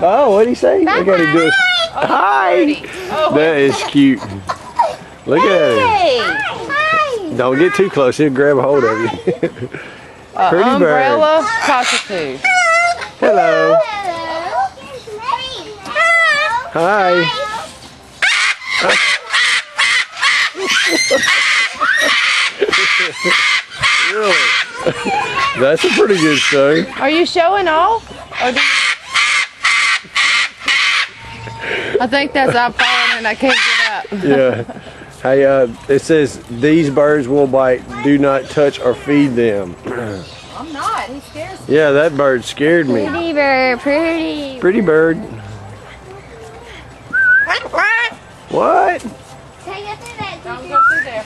Oh, what did he say? Look at him do it. Hi! That is cute. Look at him. Don't get too close, he'll grab a hold of you. Pretty umbrella bird. cockatoo. Hello. Hi. Really? That's a pretty good story. Are you showing off? Or I think that's I'm falling and I can't get up. Yeah. Hey, it says these birds will bite. Do not touch or feed them. I'm not. He scares me. Yeah, that bird scared me. Pretty bird, pretty. Pretty bird. What? Don't go through there.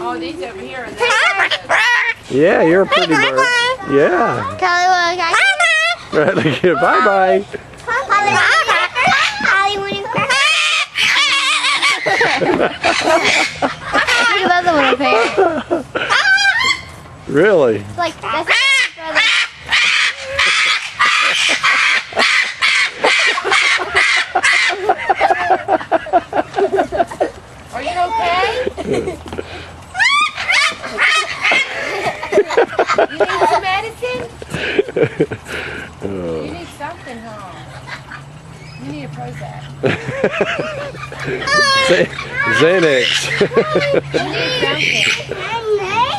Oh, these over here are there. Yeah, you're a pretty bird. Yeah. Bye bye. Really? Like that's Are you okay? You need some medicine? You need something, huh? You need a Prozac. Xanax. You need something.